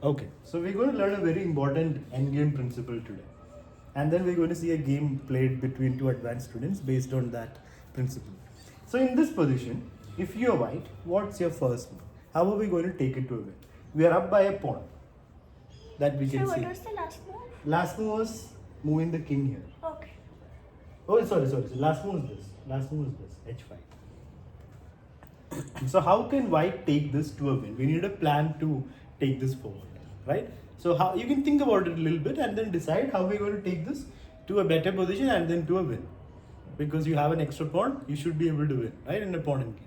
Okay, so we're going to learn a very important endgame principle today. And then we're going to see a game played between two advanced students based on that principle. So in this position, if you're white, what's your first move? How are we going to take it to a win? We are up by a pawn. That we can So see. what was the last move? Last move was moving the king here. Okay. Oh, sorry. So last move is this. Last move is this, h5. So how can white take this to a win? We need a plan to take this forward, right? So how you can think about it a little bit and then decide how we're going to take this to a better position and then to a win. Because you have an extra pawn, you should be able to win, right? In a pawn in game.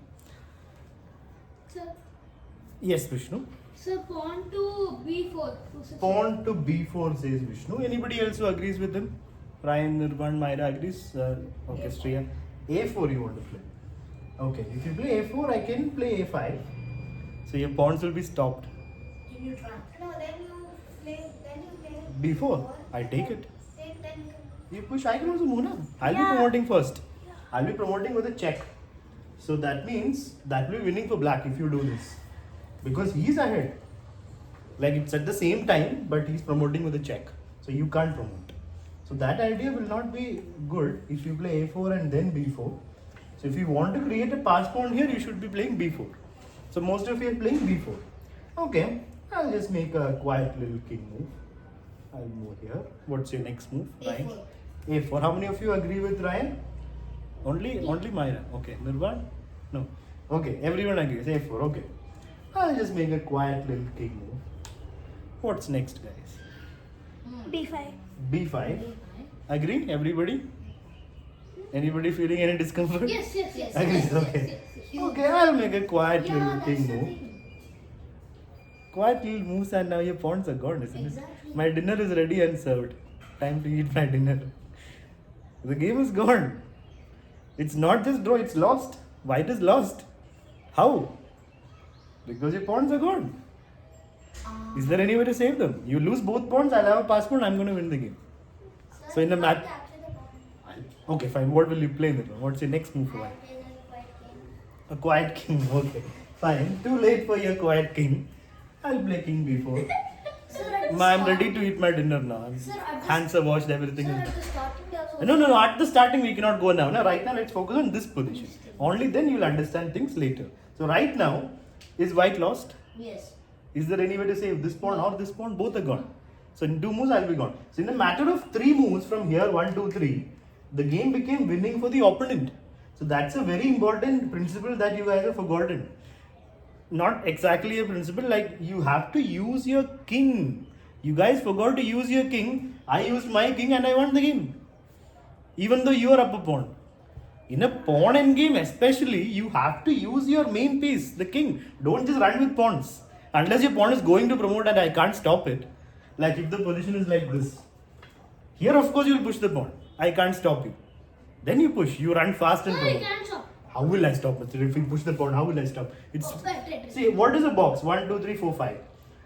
Sir, Yes, Vishnu. sir, pawn to b4. Pawn to b4 says Vishnu. Anybody else who agrees with him? Ryan, Nirvan, Myra agrees. Okay, Shreya. A4 you want to play. Okay, if you play A4, I can play A5. So your pawns will be stopped. Can you try? No, then you play. B4, I take it. Take then. You push, I can also move now. I'll be Yeah. promoting first. I'll be promoting with a check. So that means that will be winning for black if you do this. Because he's ahead. Like it's at the same time, but he's promoting with a check. So you can't promote. So that idea will not be good if you play A4 and then B4. So if you want to create a pass pawn here, you should be playing B4. So most of you are playing B4. Okay, I'll just make a quiet little king move. I'll move here. What's your next move, Ryan? A4. A4. How many of you agree with Ryan? Only Myra. Okay. Nirvan? No. Okay. Everyone agrees. A4. Okay. I'll just make a quiet little king move. What's next, guys? B5. B5. Agree? Everybody? Anybody feeling any discomfort? Yes. Agrees. Okay. Okay. I'll make a quiet little king move. Quiet little moves and now your pawns are gone, isn't Exactly. it? My dinner is ready and served. Time to eat my dinner. The game is gone. It's not just draw, it's lost. White is lost. How? Because your pawns are gone. Is there any way to save them? You lose both pawns, I'll have a pass pawn, I'm going to win the game. So in the mat. Okay, fine. What will you play in the game? What's your next move for white? A quiet king. Okay, fine. Too late for your quiet king. I'll play king b4. I'm ready to eat my dinner now. Hands are washed, everything. Sir, at the starting there was No. At the starting, we cannot go now. Right now, let's focus on this position. Only then you'll understand things later. So right now, is white lost? Yes. Is there any way to save this pawn or this pawn? Both are gone. So in 2 moves, I'll be gone. So in a matter of 3 moves from here, 1, 2, 3, the game became winning for the opponent. So that's a very important principle that you guys have forgotten. Not exactly a principle, like you have to use your king. You guys forgot to use your king. I used my king and I won the game. Even though you are up a pawn. In a pawn endgame especially, you have to use your main piece, the king. Don't just run with pawns. Unless your pawn is going to promote and I can't stop it. Like if the position is like this. Here of course you will push the pawn. I can't stop you. Then you push, you run fast and Sir, I promote. can't stop. How will I stop it? If you push the pawn, how will I stop? It's Wait. see what is a box? 1, 2, 3, 4, 5.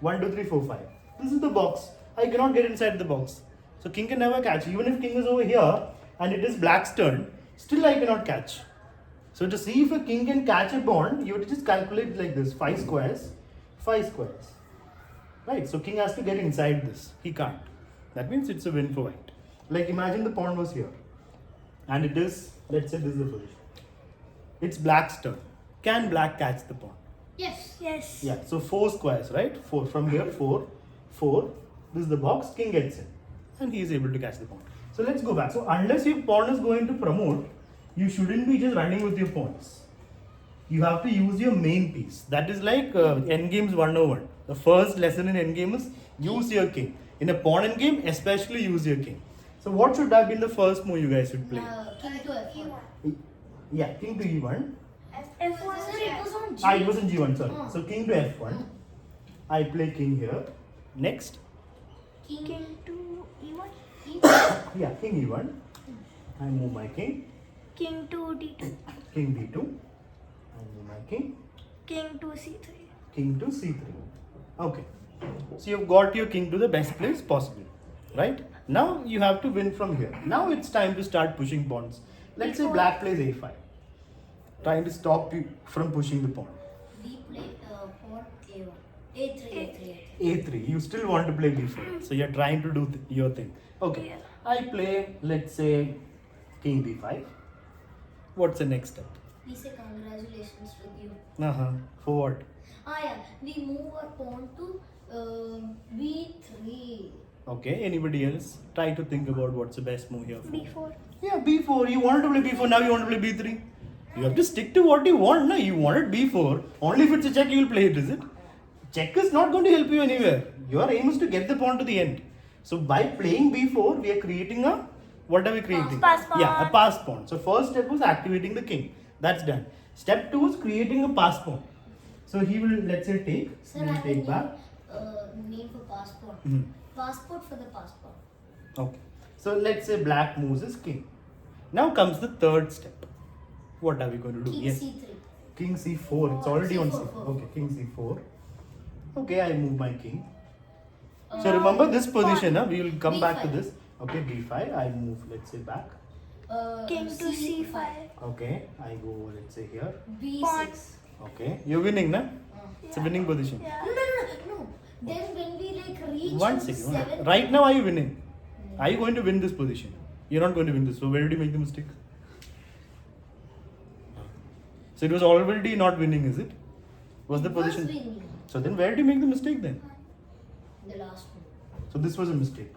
1, 2, 3, 4, 5. This is the box. I cannot get inside the box. So king can never catch. Even if king is over here and it is black's turn, still I cannot catch. So to see if a king can catch a pawn, you have to just calculate like this: 5 squares, 5 squares. Right? So king has to get inside this. He can't. That means it's a win for white. Like imagine the pawn was here, and it is, let's say this is the position. It's black's turn. Can black catch the pawn? Yes. Yes. Yeah, so 4 squares, right? 4 from here, 4, 4. This is the box, king gets in. And he is able to catch the pawn. So let's go back. So unless your pawn is going to promote, you shouldn't be just running with your pawns. You have to use your main piece. That is like endgames 101. The first lesson in endgame is use your king. In a pawn endgame, especially use your king. So what should have been the first move you guys should play? King to F1. Yeah, king to e1. F1. Sir, it was on G. It was in g1, sorry. So king to f1. I play king here. Next. King to E1. Yeah, king e1. I move my king. King to D2. King d2. I move my king. King to C3. King to c3. Okay. So you've got your king to the best place possible. Right? Now you have to win from here. Now it's time to start pushing pawns. Let's say black plays a5. Trying to stop you from pushing the pawn. We play pawn A1. A3. A3. You still want to play B4. So you're trying to do your thing. Okay. Yeah. I play, let's say, king B5. What's the next step? We say congratulations with you. For what? Yeah. We move our pawn to B3. Okay. Anybody else? Try to think about what's the best move here. For. B4. Yeah, B4. You wanted to play B4. Now you want to play B3. You have to stick to what you want. No, you wanted B4. Only if it's a check you will play it, is it? Check is not going to help you anywhere. Your aim is to get the pawn to the end. So by playing B4, we are creating a, what are we creating? Pass pawn. Yeah, a pass pawn. So first step was activating the king. That's done. Step 2 is creating a pass pawn. So he will, let's say, take. Sir, He I will have a take back. name for passport. Mhm. Passport for the passport. Okay. So let's say black moves his king. Now comes the third step. What are we going to do? King Yes. C3. King C4. It's already on C4, C4. Okay, king C4. Okay, I move my king. So remember this position, we will come back to B5. this. Okay, B5. I move, let's say, back. King to C5. Okay, I go, let's say, here. B6. Okay, you're winning, na? It's a winning position. Yeah. No. Then when we like reach One to second. seven, Right now, are you winning? Are you going to win this position? You're not going to win this. So where did you make the mistake? So it was already not winning, is it? Was the it was position? winning. So then where did you make the mistake then? The last one. So this was a mistake.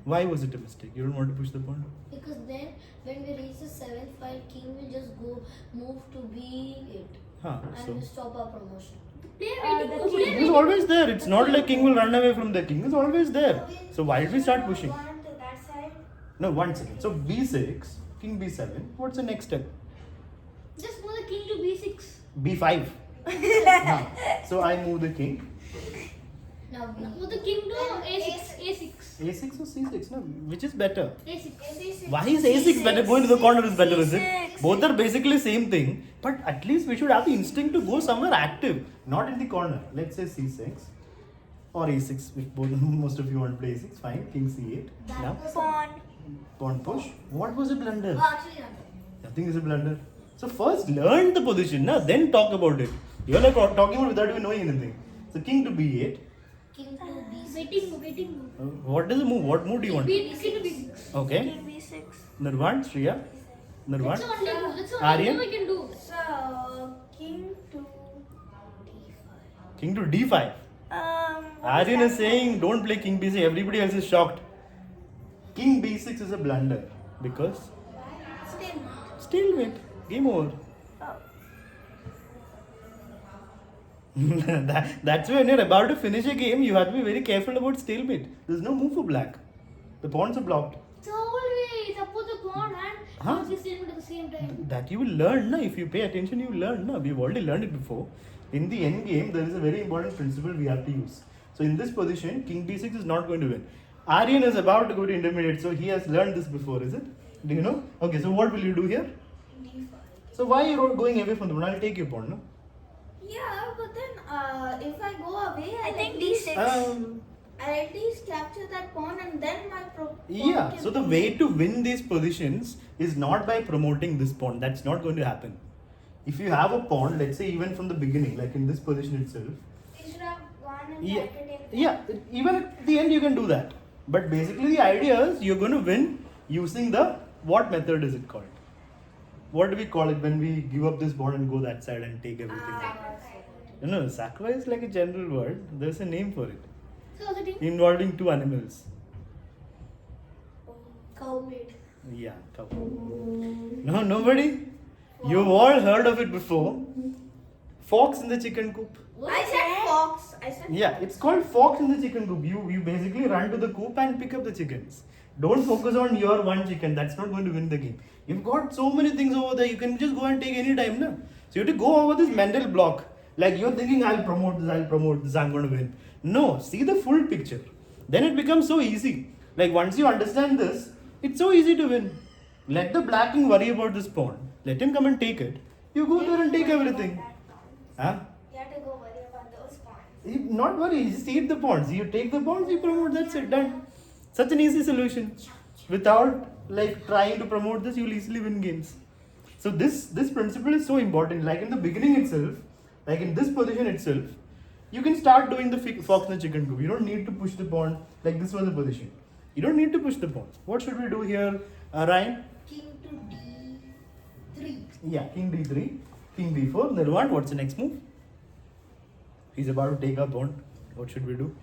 Why was it a mistake? You don't want to push the pawn? Because then when we reach the seventh file, king will just go move to B8 Huh, and so will stop our promotion. king is always there. It's not like king will run away from the king. Is always there. So why did we start pushing? Gone to that side. No, 1 second. So B6, king B7. What's the next step? Just move the king to B6. B5. Huh. So I move the king. Now move the king to A6. A6 or C6? No, which is better? A6. Why is A6 better? Going to the corner is better, is it? C6. Both are basically same thing, but at least we should have the instinct to go somewhere active, not in the corner. Let's say C6 or A6. If both, most of you want to play A6, fine. King C8. Now Pawn. pawn push. What was a blunder? Oh, actually, Nothing is a blunder. So first learn the position, na? Then talk about it. You're like talking about without even knowing anything. So king to B8. king to B6. Waiting. What does it move? What move do you want? King to B6. Okay. King B6. Nirvan, Shriya. Nirvan. That's the only move. That's the Aryan? only move we can do. So king to D5. King to D5. Aryan is saying don't play king B6. Everybody else is shocked. King B6 is a blunder because stalemate. Game over. That's when you're about to finish a game, you have to be very careful about stalemate. There's no move for black. The pawns are blocked. It's always suppose the pawn and Huh? the system at the same time. That you will learn, na? If you pay attention, you will learn. Na? We've already learned it before. In the end game, there is a very important principle we have to use. So in this position, king b6 is not going to win. Aryan is about to go to intermediate, so he has learned this before, is it? Do you know? Okay, so what will you do here? D5. So why are you going away from the pawn? I'll take your pawn, no? Yeah, but then if I go away, I think at least, D6. I'll at least capture that pawn and then my pawn Yeah, can so the proceed. way to win these positions is not by promoting this pawn. That's not going to happen. If you have a pawn, let's say even from the beginning, like in this position itself, You should have gone and yeah, tried to take yeah, even at the end you can do that. But basically the idea is you're going to win using the, what method is it called? What do we call it when we give up this pawn and go that side and take everything? No, sacrifice is like a general word. There's a name for it. So the thing. Involving two animals. Cowbait. Yeah, cow. No, nobody? You've all heard of it before. Fox in the chicken coop. I said fox. I said Yeah, it's called fox in the chicken coop. You basically run to the coop and pick up the chickens. Don't focus on your one chicken. That's not going to win the game. You've got so many things over there. You can just go and take any time, na? So you have to go over this mental block. Like you're thinking, I'll promote this, I'm going to win. No, see the full picture. Then it becomes so easy. Like once you understand this, it's so easy to win. Let the black king worry about this pawn. Let him come and take it. You go there and take everything. Huh? You have to go worry about those pawns. You not worry, you just eat the pawns. You take the pawns, you promote, that's it, done. Such an easy solution. Without like trying to promote this, you'll easily win games. So this principle is so important. Like in the beginning itself, like in this position itself, you can start doing the fox and the chicken coop. You don't need to push the pawn like this was the position. You don't need to push the pawn. What should we do here, Ryan? King to D3. Yeah, king d3, king b4. Nirvan, what's the next move? He's about to take a pawn. What should we do?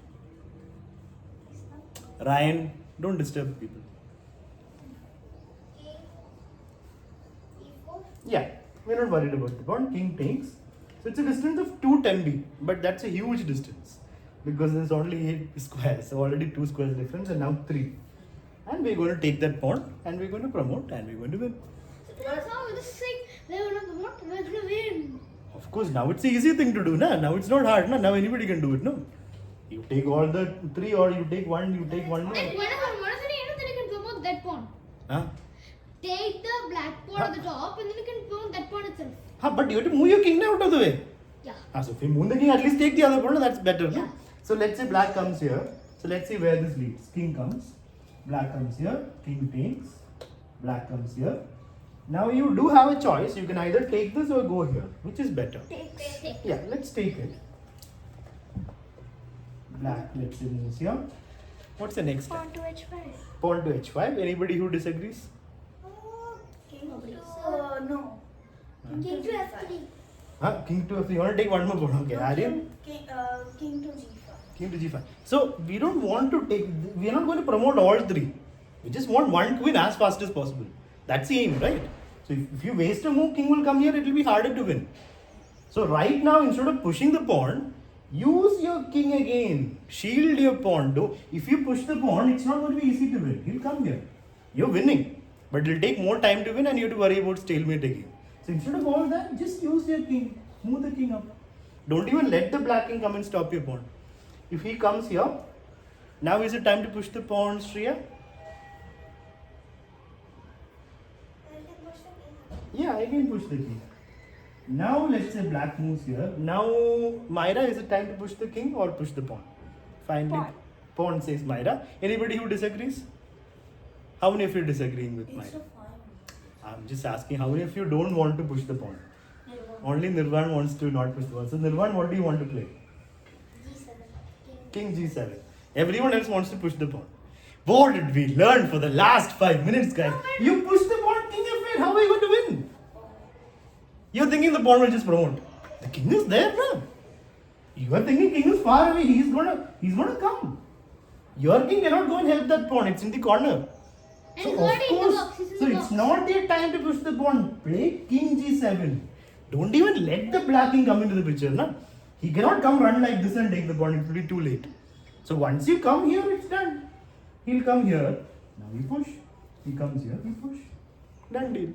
Ryan, don't disturb people. King E4. Yeah, we're not worried about the pawn. King takes. So it's a distance of 210b, but that's a huge distance because there's only 8 squares. So already 2 squares difference and now 3. And we're going to take that pawn and we're going to promote and we're going to win. So that's how we're just saying we're gonna promote, we're gonna win. Of course, now it's the easy thing to do, na? Now it's not hard, na? Now anybody can do it, no? You take all the 3 or you take one, you take one. And whenever then you can promote that pawn. Huh? Take the black pawn at the top and then you can promote that pawn itself. Huh, but you have to move your king out of the way. Yeah. So if you move the king, at least take the other pawn, no? That's better, no? Yeah. So let's say black comes here. So let's see where this leads. King comes, black comes here, king takes, black comes here. Now you do have a choice. You can either take this or go here. Which is better? Take. Yeah, let's take it. Black, let's say moves here. What's the next step? Pawn to H5. Pawn to H5. Anybody who disagrees? King Nobody. to no. King to F3. Huh? King to F3. You want to take one more pawn? Okay, Aryan? King to G5. King to G5. So we don't want to take. We are not going to promote all 3. We just want one queen as fast as possible. That's the aim, right? So if you waste a move, king will come here. It will be harder to win. So right now, instead of pushing the pawn, use your king again. Shield your pawn. If you push the pawn, it's not going to be easy to win. He'll come here. You're winning, but it'll take more time to win, and you have to worry about stalemate again. So instead of all that, just use your king. Move the king up. Don't even let the black king come and stop your pawn. If he comes here, now is it time to push the pawn, Shreya? Yeah, I can push the king. Now let's say black moves here. Now Myra, is it time to push the king or push the pawn? Finally, Pawn. pawn says Myra. Anybody who disagrees? How many of you are disagreeing with It's Myra? so fine. I'm just asking how many of you don't want to push the pawn? Only Nirvan wants to not push the pawn. So Nirvan, what do you want to play? G7. King G7. Everyone else wants to push the pawn. What did we learn for the last 5 minutes, guys? You push the pawn, king F8. How are you going to win? You're thinking the pawn will just promote. The king is there, bro. You are thinking king is far away. He's gonna come. Your king cannot go and help that pawn. It's in the corner. And So he's of already in the course, box. He's in so the it's box. not your time to push the pawn. Play king G7. Don't even let the black king come into the picture, na? He cannot come run like this and take the pawn. It will be too late. So once you come here, it's done. He'll come here. Now we push. He comes here. We push. Done deal.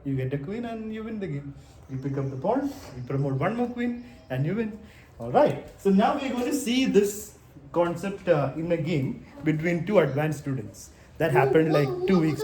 You get a queen and you win the game. You pick up the pawn. You promote one more queen and you win. All right. So now we are going to see this concept in a game between 2 advanced students. That happened like 2 weeks